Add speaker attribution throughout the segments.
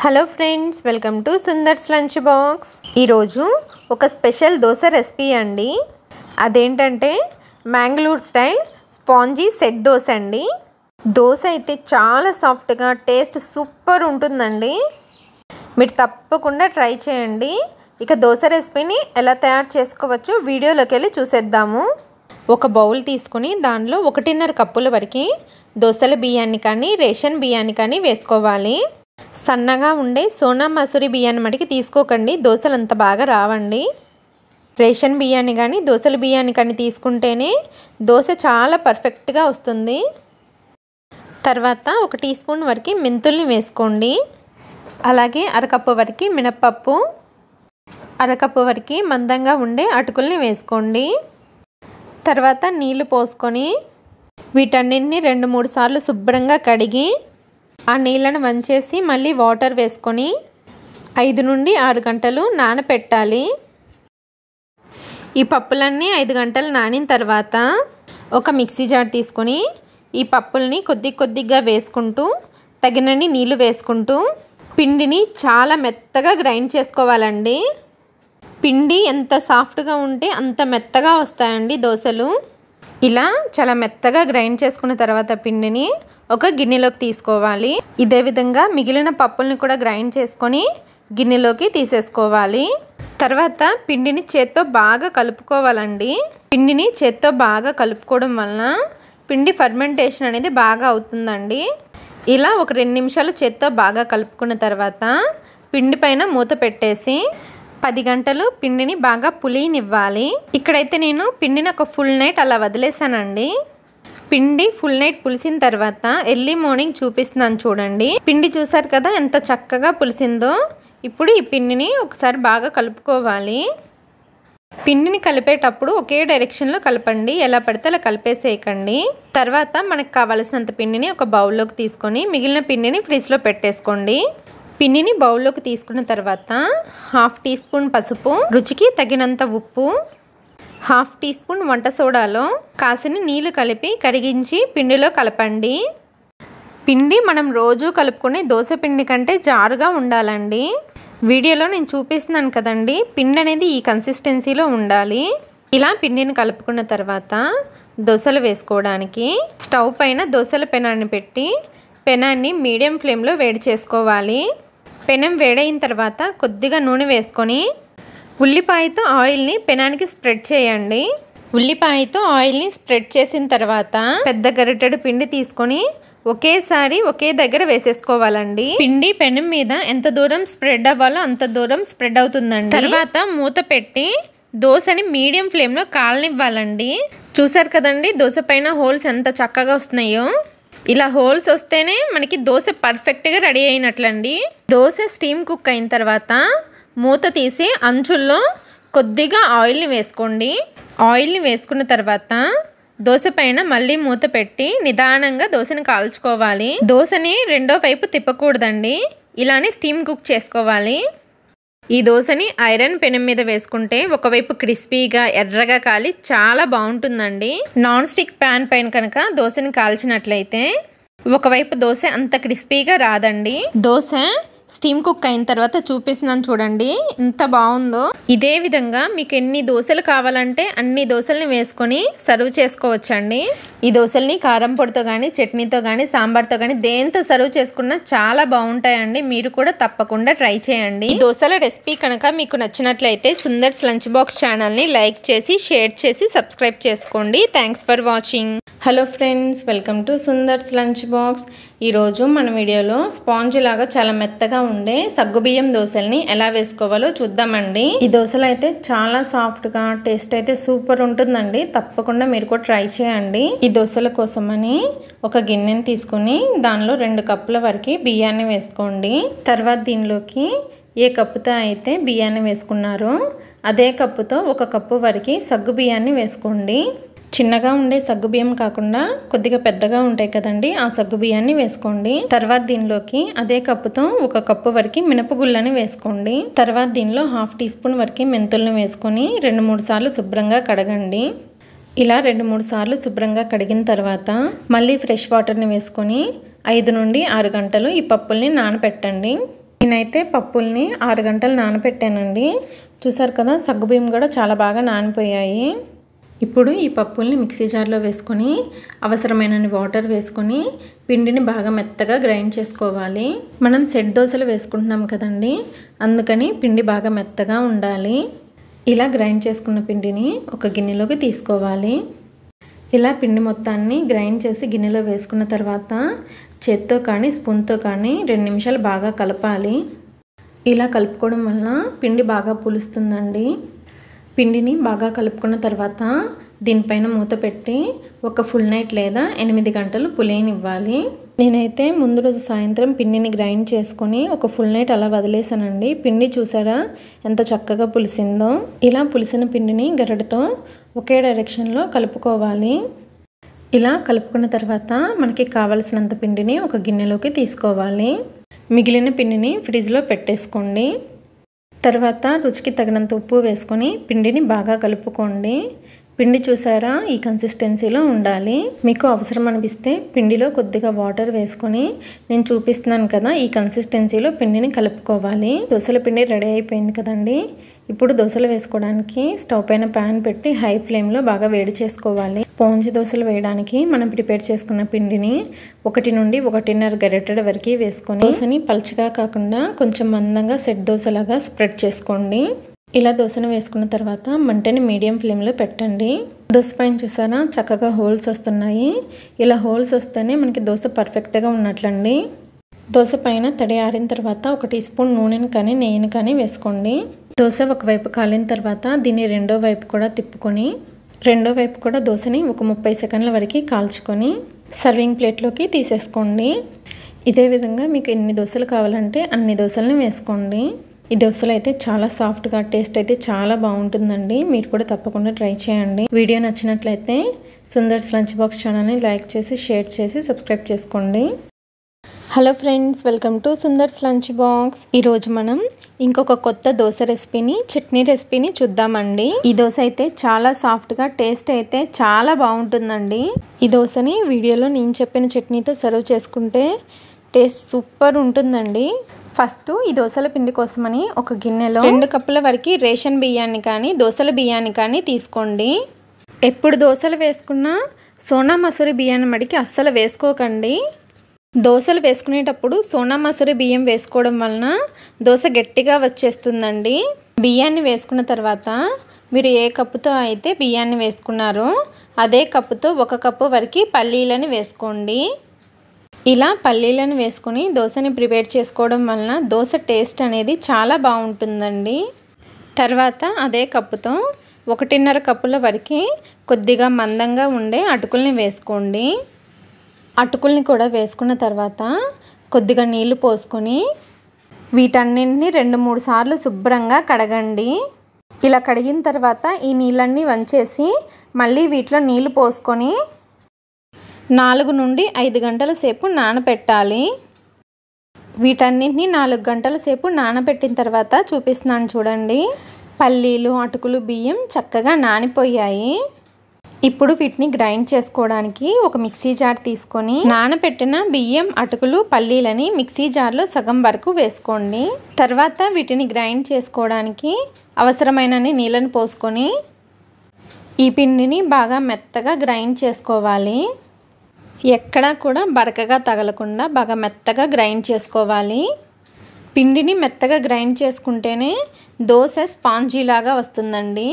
Speaker 1: Hello friends, welcome to Sundar's lunch box. ఈరోజు ఒక special dosa recipe అండి. అదేంటంటే Mangalore style spongy set dosa అండి. దోశ అయితే చాలా సాఫ్ట్గా టేస్ట్ సూపర్ ఉంటుందండి. మీరు తప్పకుండా ట్రై చేయండి. ఇక దోశ రెసిపీని ఎలా తయారు చేసుకోవచ్చో వీడియోలోకి వెళ్ళి చూసేద్దాము. ఒక బౌల్ తీసుకుని దానిలో 1.5 కప్పుల వరకు దోశల బియ్యాన్ని కానీ రేషన్ బియ్యాన్ని కానీ వేసుకోవాలి. సన్నగా ఉండే సోనా మసూరి బియ్యాన్ని మటుకి తీసుకోకండి, దోశలు అంత బాగా రావండి. రేషన్ బియ్యాన్ని కానీ దోశల బియ్యాన్ని కానీ తీసుకుంటేనే దోశ చాలా పర్ఫెక్ట్గా వస్తుంది. తర్వాత 1 టీ స్పూన్ వరకు మెంతుల్ని వేసుకోండి. అలాగే అరకప్పు వరకు మినప్పప్పు, అరకప్పు వరకు మందంగా ఉండే అటుకుల్ని వేసుకోండి. తర్వాత నీళ్లు పోసుకొని వీటన్నిటిని 2-3 సార్లు శుభ్రంగా కడిగి ఆ నీళ్ళను వంచేసి మళ్ళీ వాటర్ వేసుకొని 5 నుండి 6 గంటలు నానపెట్టాలి. ఈ పప్పులన్నీ 5 గంటలు నానిన తర్వాత ఒక మిక్సీ జార్ తీసుకొని ఈ పప్పుల్ని కొద్దిగా వేసుకుంటూ తగినన్ని నీళ్లు వేసుకుంటూ పిండిని చాలా మెత్తగా గ్రైండ్ చేసుకోవాలండి. పిండి ఎంత సాఫ్ట్గా ఉంటే అంత మెత్తగా వస్తాయండి దోశలు. ఇలా చాలా మెత్తగా గ్రైండ్ చేసుకున్న తర్వాత పిండిని ఒక గిన్నెలోకి తీసుకోవాలి. ఇదే విధంగా మిగిలిన పప్పుల్ని కూడా గ్రైండ్ చేసుకొని గిన్నెలోకి తీసేసుకోవాలి. తర్వాత పిండిని చేత్తో బాగా కలుపుకోవాలండి. పిండిని చేత్తో బాగా కలుపుకోవడం వలన పిండి ఫర్మెంటేషన్ అనేది బాగా అవుతుందండి. ఇలా ఒక 2 నిమిషాలు చేత్తో బాగా కలుపుకున్న తర్వాత పిండి పైన మూత పెట్టేసి 10 గంటలు పిండిని బాగా పులియనివ్వాలి. ఇక్కడైతే నేను పిండిని ఒక ఫుల్ నైట్ అలా వదిలేసానండి. పిండి ఫుల్ నైట్ పులిసిన తర్వాత ఎర్లీ మార్నింగ్ చూపిస్తున్నాను చూడండి. పిండి చూసారు కదా ఎంత చక్కగా పులిసిందో. ఇప్పుడు ఈ పిండిని ఒకసారి బాగా కలుపుకోవాలి. పిండిని కలిపేటప్పుడు ఒకే డైరెక్షన్లో కలపండి, ఎలా పడితే అలా కలిపేసేయకండి. తర్వాత మనకు కావలసినంత పిండిని ఒక బౌల్లోకి తీసుకొని మిగిలిన పిండిని ఫ్రిడ్జ్లో పెట్టేసుకోండి. పిండిని బౌల్లోకి తీసుకున్న తర్వాత 1/2 టీ స్పూన్ పసుపు, రుచికి తగినంత ఉప్పు, 1/2 టీ స్పూన్ వంట సోడాలో కాసిన నీళ్లు కలిపి కరిగించి పిండిలో కలపండి. పిండి మనం రోజు కలుపుకునే దోశ పిండి కంటే జారుగా ఉండాలండి. వీడియోలో నేను చూపిస్తున్నాను కదండి, పిండి అనేది ఈ కన్సిస్టెన్సీలో ఉండాలి. ఇలా పిండిని కలుపుకున్న తర్వాత దోశలు వేసుకోవడానికి స్టవ్ పైన దోశల పెనాన్ని పెట్టి పెనాన్ని మీడియం ఫ్లేమ్లో వేడి చేసుకోవాలి. పెనం వేడైన తర్వాత కొద్దిగా నూనె వేసుకొని ఉల్లిపాయతో ఆయిల్ని పెనానికి స్ప్రెడ్ చేయండి. ఉల్లిపాయతో ఆయిల్ని స్ప్రెడ్ చేసిన తర్వాత పెద్ద గరిటెడు పిండి తీసుకొని ఒకేసారి ఒకే దగ్గర వేసేసుకోవాలండి. పిండి పెనం మీద ఎంత దూరం స్ప్రెడ్ అవ్వాలో అంత దూరం స్ప్రెడ్ అవుతుందండి. తర్వాత మూత పెట్టి దోశని మీడియం ఫ్లేమ్లో కాలనివ్వాలండి. చూసారు కదండి దోశ పైన హోల్స్ ఎంత చక్కగా వస్తున్నాయో. ఇలా హోల్స్ వస్తేనే మనకి దోశ పర్ఫెక్ట్గా రెడీ అయినట్లండి. దోశ స్టీమ్ కుక్ అయిన తర్వాత మూత తీసి అంచుల్లో కొద్దిగా ఆయిల్ని వేసుకోండి. ఆయిల్ని వేసుకున్న తర్వాత దోశ పైన మళ్ళీ మూత పెట్టి నిదానంగా దోశని కాల్చుకోవాలి. దోశని రెండో వైపు తిప్పకూడదండి, ఇలానే స్టీమ్ కుక్ చేసుకోవాలి. ఈ దోశని ఐరన్ పెనం మీద వేసుకుంటే ఒకవైపు క్రిస్పీగా ఎర్రగా కాలి చాలా బాగుంటుందండి. నాన్ స్టిక్ ప్యాన్ పైన కనుక దోశని కాల్చినట్లయితే ఒకవైపు దోశ అంత క్రిస్పీగా రాదండి. దోశ స్టీమ్ కుక్ అయిన తర్వాత చూపిస్తున్నాను చూడండి ఎంత బాగుందో. ఇదే విధంగా మీకు ఎన్ని దోశలు కావాలంటే అన్ని దోశల్ని వేసుకొని సర్వ్ చేసుకోవచ్చండి. ఈ దోశల్ని కారం పొడితో కానీ చట్నీతో కానీ సాంబార్తో కానీ దేంతో సర్వ్ చేసుకున్నా చాలా బాగుంటాయండి. మీరు కూడా తప్పకుండా ట్రై చేయండి. ఈ దోశల రెసిపీ కనుక మీకు నచ్చినట్లయితే సుందర్స్ లంచ్ బాక్స్ ఛానల్ని లైక్ చేసి షేర్ చేసి సబ్స్క్రైబ్ చేసుకోండి. Thanks for watching. Hello friends, welcome to Sundar's lunch box. ఈరోజు మన వీడియోలో స్పాంజ్ లాగా చాలా మెత్తగా ఉండే సగ్గుబియ్యం దోశల్ని ఎలా వేసుకోవాలో చూద్దామండి. ఈ దోశలు అయితే చాలా సాఫ్ట్గా టేస్ట్ అయితే సూపర్ ఉంటుందండి. తప్పకుండా మీరు కూడా ట్రై చేయండి. ఈ దోశల కోసమని ఒక గిన్నెని తీసుకుని దానిలో 2 కప్పుల వరకు బియ్యాన్ని వేసుకోండి. తర్వాత దీనిలోకి ఏ కప్పుతో అయితే బియ్యాన్ని వేసుకున్నారో అదే కప్పుతో 1 కప్పు వరకు సగ్గు బియ్యాన్ని వేసుకోండి. చిన్నగా ఉండే సగ్గు బియ్యం కాకుండా కొద్దిగా పెద్దగా ఉంటాయి కదండి, ఆ సగ్గు బియ్యాన్ని వేసుకోండి. తర్వాత దీనిలోకి అదే కప్పుతో 1 కప్పు వరకు మినపగుళ్ళని వేసుకోండి. తర్వాత దీనిలో 1/2 టీ స్పూన్ వరకు మెంతులను వేసుకొని 2-3 సార్లు శుభ్రంగా కడగండి. ఇలా 2-3 సార్లు శుభ్రంగా కడిగిన తర్వాత మళ్ళీ ఫ్రెష్ వాటర్ని వేసుకొని 5 నుండి 6 గంటలు ఈ పప్పుల్ని నానబెట్టండి. నేనైతే పప్పుల్ని 6 గంటలు నానబెట్టానండి. చూసారు కదా, సగ్గుబియ్యం కూడా చాలా బాగా నానిపోయాయి. ఇప్పుడు ఈ పప్పుల్ని మిక్సీ జార్లో వేసుకొని అవసరమైనన్ని వాటర్ వేసుకొని పిండిని బాగా మెత్తగా గ్రైండ్ చేసుకోవాలి. మనం సెట్ దోశలు వేసుకుంటున్నాం కదండి, అందుకని పిండి బాగా మెత్తగా ఉండాలి. ఇలా గ్రైండ్ చేసుకున్న పిండిని ఒక గిన్నెలోకి తీసుకోవాలి. ఇలా పిండి మొత్తాన్ని గ్రైండ్ చేసి గిన్నెలో వేసుకున్న తర్వాత చేత్తో కానీ స్పూన్తో కానీ 2 నిమిషాలు బాగా కలపాలి. ఇలా కలుపుకోవడం వలన పిండి బాగా పులుస్తుందండి. పిండిని బాగా కలుపుకున్న తర్వాత దీనిపైన మూత పెట్టి ఒక ఫుల్ నైట్ లేదా 8 గంటలు పులియనివ్వాలి. నేనైతే ముందు రోజు సాయంత్రం పిండిని గ్రైండ్ చేసుకొని ఒక ఫుల్ నైట్ అలా వదిలేసానండి. పిండి చూసారా ఎంత చక్కగా పులిసిందో. ఇలా పులిసిన పిండిని గరిటెతో ఒకే డైరెక్షన్లో కలుపుకోవాలి. ఇలా కలుపుకున్న తర్వాత మనకి కావలసినంత పిండిని ఒక గిన్నెలోకి తీసుకోవాలి. మిగిలిన పిండిని ఫ్రిడ్జ్లో పెట్టేసుకోండి. తర్వాత రుచికి తగినంత ఉప్పు వేసుకొని పిండిని బాగా కలుపుకోండి. పిండి చూసారా ఈ కన్సిస్టెన్సీలో ఉండాలి. మీకు అవసరం అనిపిస్తే పిండిలో కొద్దిగా వాటర్ వేసుకొని నేను చూపిస్తున్నాను కదా ఈ కన్సిస్టెన్సీలో పిండిని కలుపుకోవాలి. దోశల పిండి రెడీ అయిపోయింది కదండి. ఇప్పుడు దోశలు వేసుకోవడానికి స్టవ్ పైన ప్యాన్ పెట్టి హై ఫ్లేమ్లో బాగా వేడి చేసుకోవాలి. స్పాంజ్ దోశలు వేయడానికి మనం ప్రిపేర్ చేసుకున్న పిండిని 1 నుండి 1.5 గరిటెల వరకు వేసుకొని దోశని పల్చగా కాకుండా కొంచెం మందంగా సెట్ దోశలాగా స్ప్రెడ్ చేసుకోండి. ఇలా దోశను వేసుకున్న తర్వాత మంటని మీడియం ఫ్లేమ్లో పెట్టండి. దోశ పైన చూసారా చక్కగా హోల్స్ వస్తున్నాయి. ఇలా హోల్స్ వస్తేనే మనకి దోశ పర్ఫెక్ట్గా ఉన్నట్లండి. దోశ పైన తడి ఆరిన తర్వాత 1 టీ స్పూన్ నూనెను కానీ నెయ్యిని కానీ వేసుకోండి. దోశ ఒకవైపు కాలిన తర్వాత దీన్ని రెండో వైపు కూడా తిప్పుకొని రెండో వైపు కూడా దోశని ఒక 30 సెకండ్ల వరకు కాల్చుకొని సర్వింగ్ ప్లేట్లోకి తీసేసుకోండి. ఇదే విధంగా మీకు ఎన్ని దోశలు కావాలంటే అన్ని దోశలను వేసుకోండి. ఈ దోశలు అయితే చాలా సాఫ్ట్గా, టేస్ట్ అయితే చాలా బాగుంటుందండి. మీరు కూడా తప్పకుండా ట్రై చేయండి. వీడియో నచ్చినట్లయితే సుందర్స్ లంచ్ బాక్స్ ఛానల్ని లైక్ చేసి షేర్ చేసి సబ్స్క్రైబ్ చేసుకోండి. Hello friends, welcome to Sundar's lunch box. ఈరోజు మనం ఇంకొక కొత్త దోశ రెసిపీని, చట్నీ రెసిపీని చూద్దామండి. ఈ దోశ అయితే చాలా సాఫ్ట్గా, టేస్ట్ అయితే చాలా బాగుంటుందండి. ఈ దోశని వీడియోలో నేను చెప్పిన చట్నీతో సర్వ్ చేసుకుంటే టేస్ట్ సూపర్ ఉంటుందండి. ఫస్ట్ ఈ దోశల పిండి కోసమని ఒక గిన్నెలో 2 కప్పుల వరకు రేషన్ బియ్యాన్ని కానీ దోశల బియ్యాన్ని కానీ తీసుకోండి. ఎప్పుడు దోశలు వేసుకున్నా సోనా మసూరి బియ్యాన్ని మడికి అస్సలు వేసుకోకండి. దోశలు వేసుకునేటప్పుడు సోనా మసూరి బియ్యం వేసుకోవడం వలన దోశ గట్టిగా వచ్చేస్తుందండి. బియ్యాన్ని వేసుకున్న తర్వాత మీరు ఏ కప్పుతో అయితే బియ్యాన్ని వేసుకున్నారో అదే కప్పుతో 1 కప్పు వరకు పల్లీలని వేసుకోండి. ఇలా పల్లీలను వేసుకొని దోశని ప్రిపేర్ చేసుకోవడం వలన దోశ టేస్ట్ అనేది చాలా బాగుంటుందండి. తర్వాత అదే కప్పుతో 1.5 కప్పుల వరకు కొద్దిగా మందంగా ఉండే అటుకుల్ని వేసుకోండి. అటుకుల్ని కూడా వేసుకున్న తర్వాత కొద్దిగా నీళ్లు పోసుకొని వీటన్నింటినీ 2-3 సార్లు శుభ్రంగా కడగండి. ఇలా కడిగిన తర్వాత ఈ నీళ్ళన్నీ వంచేసి మళ్ళీ వీటిలో నీళ్లు పోసుకొని 4 నుండి 5 గంటల సేపు నానబెట్టాలి. వీటన్నింటినీ 4 గంటల సేపు నానబెట్టిన తర్వాత చూపిస్తున్నాను చూడండి. పల్లీలు, అటుకులు, బియ్యం చక్కగా నానిపోయాయి. ఇప్పుడు వీటిని గ్రైండ్ చేసుకోవడానికి ఒక మిక్సీ జార్ తీసుకొని నానబెట్టిన బియ్యం, అటుకులు, పల్లీలని మిక్సీ జార్లో సగం వరకు వేసుకోండి. తర్వాత వీటిని గ్రైండ్ చేసుకోవడానికి అవసరమైనన్ని నీళ్ళని పోసుకొని ఈ పిండిని బాగా మెత్తగా గ్రైండ్ చేసుకోవాలి. ఎక్కడా కూడా బరకగా తగలకుండా బాగా మెత్తగా గ్రైండ్ చేసుకోవాలి. పిండిని మెత్తగా గ్రైండ్ చేసుకుంటేనే దోశ స్పాంజీలాగా వస్తుందండి.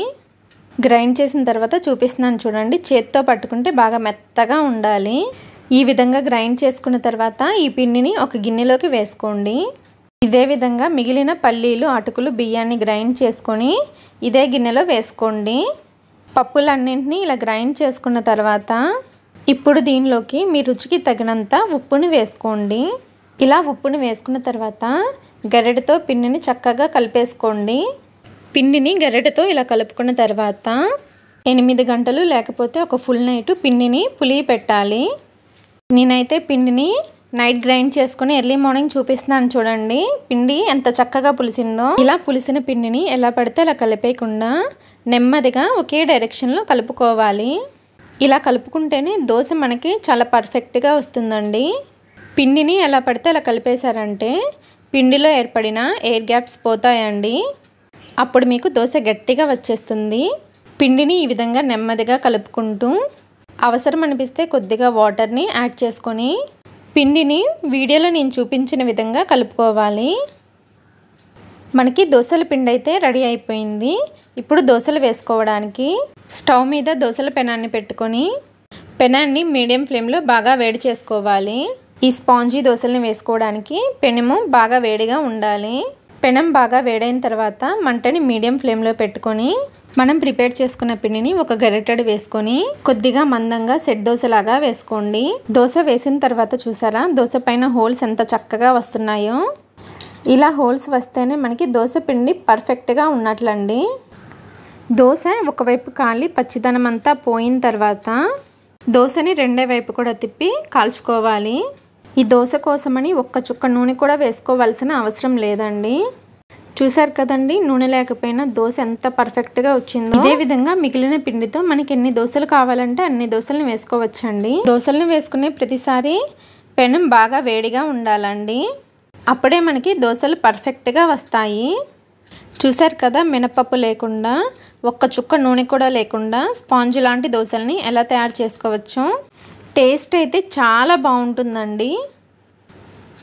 Speaker 1: గ్రైండ్ చేసిన తర్వాత చూపిస్తున్నాను చూడండి. చేత్తో పట్టుకుంటే బాగా మెత్తగా ఉండాలి. ఈ విధంగా గ్రైండ్ చేసుకున్న తర్వాత ఈ పిండిని ఒక గిన్నెలోకి వేసుకోండి. ఇదే విధంగా మిగిలిన పల్లీలు, అటుకులు, బియ్యాన్ని గ్రైండ్ చేసుకొని ఇదే గిన్నెలో వేసుకోండి. పప్పులన్నింటినీ ఇలా గ్రైండ్ చేసుకున్న తర్వాత ఇప్పుడు దీనిలోకి మీ రుచికి తగినంత ఉప్పుని వేసుకోండి. ఇలా ఉప్పుని వేసుకున్న తర్వాత గరిటెతో పిండిని చక్కగా కలిపేసుకోండి. పిండిని గరిటెతో ఇలా కలుపుకున్న తర్వాత 8 గంటలు లేకపోతే ఒక ఫుల్ నైట్ పిండిని పులియ పెట్టాలి. నేనైతే పిండిని నైట్ గ్రైండ్ చేసుకుని ఎర్లీ మార్నింగ్ చూపిస్తున్నాను చూడండి. పిండి ఎంత చక్కగా పులిసిందో. ఇలా పులిసిన పిండిని ఎలా పడితే అలా కలిపేయకుండా నెమ్మదిగా ఒకే డైరెక్షన్లో కలుపుకోవాలి. ఇలా కలుపుకుంటేనే దోశ మనకి చాలా పర్ఫెక్ట్గా వస్తుందండి. పిండిని ఎలా పడితే అలా కలిపేశారంటే పిండిలో ఏర్పడిన ఎయిర్ గ్యాప్స్ పోతాయండి. అప్పుడు మీకు దోశ గట్టిగా వచ్చేస్తుంది. పిండిని ఈ విధంగా నెమ్మదిగా కలుపుకుంటూ అవసరం అనిపిస్తే కొద్దిగా వాటర్ని యాడ్ చేసుకొని పిండిని వీడియోలో నేను చూపించిన విధంగా కలుపుకోవాలి. మనకి దోశల పిండి అయితే రెడీ అయిపోయింది. ఇప్పుడు దోశలు వేసుకోవడానికి స్టవ్ మీద దోశల పెనాన్ని పెట్టుకొని పెనాన్ని మీడియం ఫ్లేమ్లో బాగా వేడి చేసుకోవాలి. ఈ స్పాంజీ దోశల్ని వేసుకోవడానికి పెనము బాగా వేడిగా ఉండాలి. పెనం బాగా వేడైన తర్వాత మంటని మీడియం ఫ్లేమ్లో పెట్టుకొని మనం ప్రిపేర్ చేసుకున్న పిండిని ఒక గరిటెడు వేసుకొని కొద్దిగా మందంగా సెట్ దోశలాగా వేసుకోండి. దోశ వేసిన తర్వాత చూసారా దోశ పైన హోల్స్ ఎంత చక్కగా వస్తున్నాయో. ఇలా హోల్స్ వస్తేనే మనకి దోశ పిండి పర్ఫెక్ట్గా ఉన్నట్లండి. దోశ ఒకవైపు కాలి పచ్చిదనం అంతా పోయిన తర్వాత దోశని రెండో వైపు కూడా తిప్పి కాల్చుకోవాలి. ఈ దోశ కోసమని ఒక్క చుక్క నూనె కూడా వేసుకోవాల్సిన అవసరం లేదండి. చూసారు కదండి, నూనె లేకపోయినా దోశ ఎంత పర్ఫెక్ట్గా వచ్చిందో. ఇదే విధంగా మిగిలిన పిండితో మనకి ఎన్ని దోశలు కావాలంటే అన్ని దోశలను వేసుకోవచ్చండి. దోశలను వేసుకునే ప్రతిసారి పెనం బాగా వేడిగా ఉండాలండి. అప్పుడే మనకి దోశలు పర్ఫెక్ట్గా వస్తాయి. చూసారు కదా, మినపప్పు లేకుండా ఒక్క చుక్క నూనె కూడా లేకుండా స్పాంజ్ లాంటి దోశల్ని ఎలా తయారు చేసుకోవచ్చో. టేస్ట్ అయితే చాలా బాగుంటుందండి.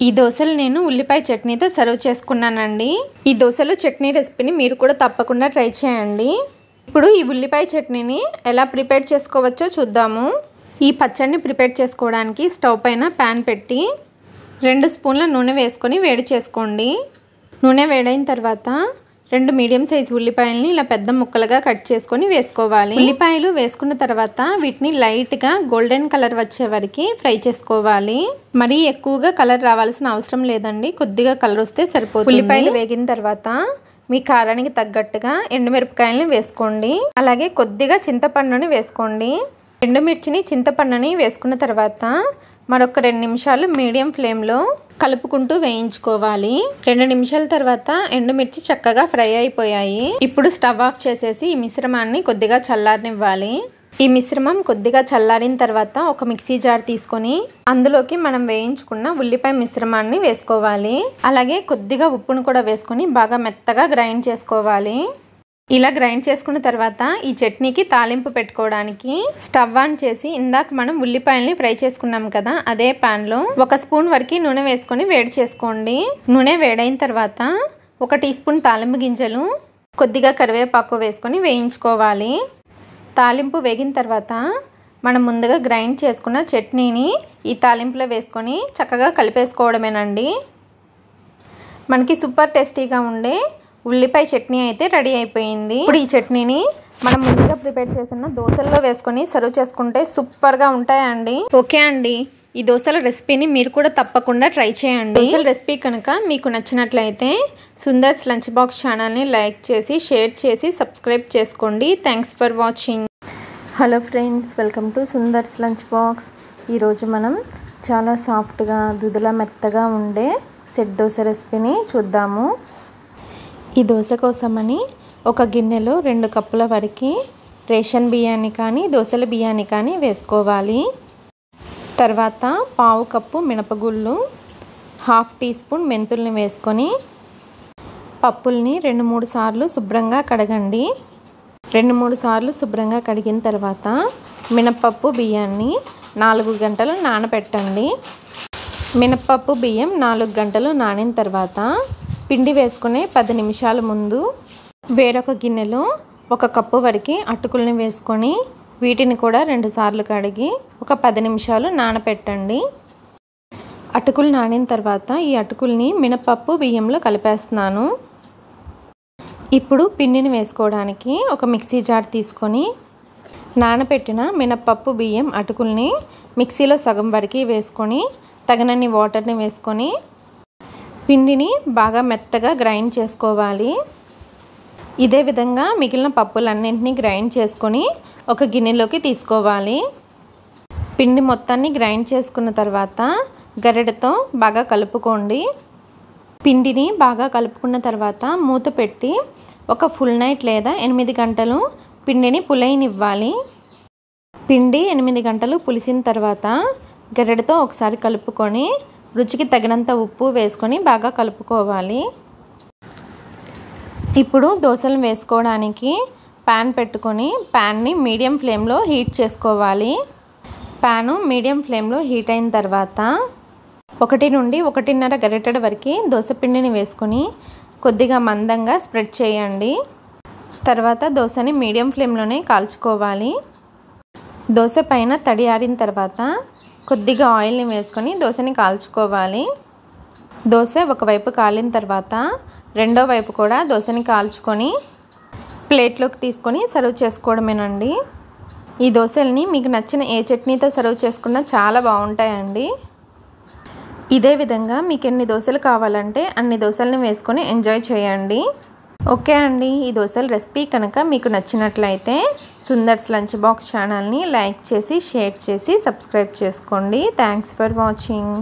Speaker 1: ఈ దోశలు నేను ఉల్లిపాయ చట్నీతో సర్వ్ చేసుకున్నానండి. ఈ దోశలు చట్నీ రెసిపీని మీరు కూడా తప్పకుండా ట్రై చేయండి. ఇప్పుడు ఈ ఉల్లిపాయ చట్నీని ఎలా ప్రిపేర్ చేసుకోవచ్చో చూద్దాము. ఈ పచ్చడిని ప్రిపేర్ చేసుకోవడానికి స్టవ్ పైన ప్యాన్ పెట్టి 2 స్పూన్ల నూనె వేసుకొని వేడి చేసుకోండి. నూనె వేడైన తర్వాత 2 మీడియం సైజ్ ఉల్లిపాయలని ఇలా పెద్ద ముక్కలుగా కట్ చేసుకొని వేసుకోవాలి. ఉల్లిపాయలు వేసుకున్న తర్వాత వీటిని లైట్గా గోల్డెన్ కలర్ వచ్చే వరకు ఫ్రై చేసుకోవాలి. మరీ ఎక్కువగా కలర్ రావాల్సిన అవసరం లేదండి, కొద్దిగా కలర్ వస్తే సరిపోతుంది. ఉల్లిపాయలు వేగిన తర్వాత మీ కారానికి తగ్గట్టుగా ఎండుమిరపకాయలని వేసుకోండి. అలాగే కొద్దిగా చింతపండుని వేసుకోండి. ఎండుమిర్చిని చింతపండుని వేసుకున్న తర్వాత మరొక 2 నిమిషాలు మీడియం ఫ్లేమ్లో కలుపుకుంటూ వేయించుకోవాలి. 2 నిమిషాల తర్వాత ఎండుమిర్చి చక్కగా ఫ్రై అయిపోయాయి. ఇప్పుడు స్టవ్ ఆఫ్ చేసేసి ఈ మిశ్రమాన్ని కొద్దిగా చల్లారనివ్వాలి. ఈ మిశ్రమం కొద్దిగా చల్లారిన తర్వాత ఒక మిక్సీ జార్ తీసుకొని అందులోకి మనం వేయించుకున్న ఉల్లిపాయ మిశ్రమాన్ని వేసుకోవాలి. అలాగే కొద్దిగా ఉప్పును కూడా వేసుకొని బాగా మెత్తగా గ్రైండ్ చేసుకోవాలి. ఇలా గ్రైండ్ చేసుకున్న తర్వాత ఈ చట్నీకి తాలింపు పెట్టుకోవడానికి స్టవ్ ఆన్ చేసి ఇందాక మనం ఉల్లిపాయల్ని ఫ్రై చేసుకున్నాం కదా, అదే ప్యాన్లో 1 స్పూన్ వరకు నూనె వేసుకొని వేడి చేసుకోండి. నూనె వేడైన తర్వాత 1 టీ స్పూన్ తాలింపు గింజలు, కొద్దిగా కరివేపాకు వేసుకొని వేయించుకోవాలి. తాలింపు వేగిన తర్వాత మనం ముందుగా గ్రైండ్ చేసుకున్న చట్నీని ఈ తాలింపులో వేసుకొని చక్కగా కలిపేసుకోవడమేనండి. మనకి సూపర్ టేస్టీగా ఉండే ఉల్లిపాయ చట్నీ అయితే రెడీ అయిపోయింది. ఇప్పుడు ఈ చట్నీని మనం ముందుగా ప్రిపేర్ చేసిన దోశల్లో వేసుకొని సర్వ్ చేసుకుంటే సూపర్గా ఉంటాయండి. ఓకే అండి, ఈ దోశల రెసిపీని మీరు కూడా తప్పకుండా ట్రై చేయండి. దోశల రెసిపీ కనుక మీకు నచ్చినట్లయితే సుందర్స్ లంచ్ బాక్స్ ఛానల్ని లైక్ చేసి షేర్ చేసి సబ్స్క్రైబ్ చేసుకోండి. Thanks for watching. Hello friends, welcome to Sundar's lunch box. ఈరోజు మనం చాలా సాఫ్ట్గా దుదల మెత్తగా ఉండే సెట్ దోశ రెసిపీని చూద్దాము. ఈ దోశ కోసమని ఒక గిన్నెలో 2 కప్పుల వరకు రేషన్ బియ్యాన్ని కానీ దోశల బియ్యాన్ని కానీ వేసుకోవాలి. తర్వాత 1/2 కప్పు మినపగుళ్ళు, 1/2 టీ స్పూన్ మెంతుల్ని వేసుకొని పప్పుల్ని 2-3 సార్లు శుభ్రంగా కడగండి. 2-3 సార్లు శుభ్రంగా కడిగిన తర్వాత మినపప్పు బియ్యాన్ని 4 గంటలు నానబెట్టండి. మినపప్పు బియ్యం 4 గంటలు నానిన తర్వాత పిండి వేసుకునే 10 నిమిషాల ముందు వేరొక గిన్నెలో 1 కప్పు వరకు అటుకుల్ని వేసుకొని వీటిని కూడా 2 సార్లు కడిగి ఒక 10 నిమిషాలు నానబెట్టండి. అటుకులు నానిన తర్వాత ఈ అటుకుల్ని మినపప్పు బియ్యంలో కలిపేస్తున్నాను. ఇప్పుడు పిండిని వేసుకోవడానికి ఒక మిక్సీ జార్ తీసుకొని నానబెట్టిన మినపప్పు బియ్యం అటుకుల్ని మిక్సీలో సగం వరకు వేసుకొని తగినన్ని వాటర్ని వేసుకొని పిండిని బాగా మెత్తగా గ్రైండ్ చేసుకోవాలి. ఇదే విధంగా మిగిలిన పప్పులన్నింటినీ గ్రైండ్ చేసుకొని ఒక గిన్నెలోకి తీసుకోవాలి. పిండి మొత్తాన్ని గ్రైండ్ చేసుకున్న తర్వాత గరిటెతో బాగా కలుపుకోండి. పిండిని బాగా కలుపుకున్న తర్వాత మూత పెట్టి ఒక ఫుల్ నైట్ లేదా 8 గంటలు పిండిని పులియనివ్వాలి. పిండి 8 గంటలు పులిసిన తర్వాత గరిటెతో ఒకసారి కలుపుకొని రుచికి తగినంత ఉప్పు వేసుకొని బాగా కలుపుకోవాలి. ఇప్పుడు దోశలు వేసుకోవడానికి ప్యాన్ పెట్టుకొని ప్యాన్ని మీడియం ఫ్లేమ్లో హీట్ చేసుకోవాలి. ప్యాను మీడియం ఫ్లేమ్లో హీట్ అయిన తర్వాత 1 నుండి 1.5 గరిటెల వరకు దోశపిండిని వేసుకొని కొద్దిగా మందంగా స్ప్రెడ్ చేయండి. తర్వాత దోశని మీడియం ఫ్లేమ్లోనే కాల్చుకోవాలి. దోశ పైన తడి ఆరిన తర్వాత కొద్దిగా ఆయిల్ని వేసుకొని దోశని కాల్చుకోవాలి. దోశ ఒకవైపు కాలిన తర్వాత రెండో వైపు కూడా దోశని కాల్చుకొని ప్లేట్లోకి తీసుకొని సర్వ్ చేసుకోవడమేనండి. ఈ దోశల్ని మీకు నచ్చిన ఏ చట్నీతో సర్వ్ చేసుకున్నా చాలా బాగుంటాయండి. ఇదే విధంగా మీకు ఎన్ని దోశలు కావాలంటే అన్ని దోశల్ని వేసుకొని ఎంజాయ్ చేయండి. ఓకే అండి, ఈ దోశల రెసిపీ కనుక మీకు నచ్చినట్లయితే సుందర్స్ లంచ్ బాక్స్ ఛానల్ని లైక్ చేసి షేర్ చేసి సబ్స్క్రైబ్ చేసుకోండి. Thanks for watching.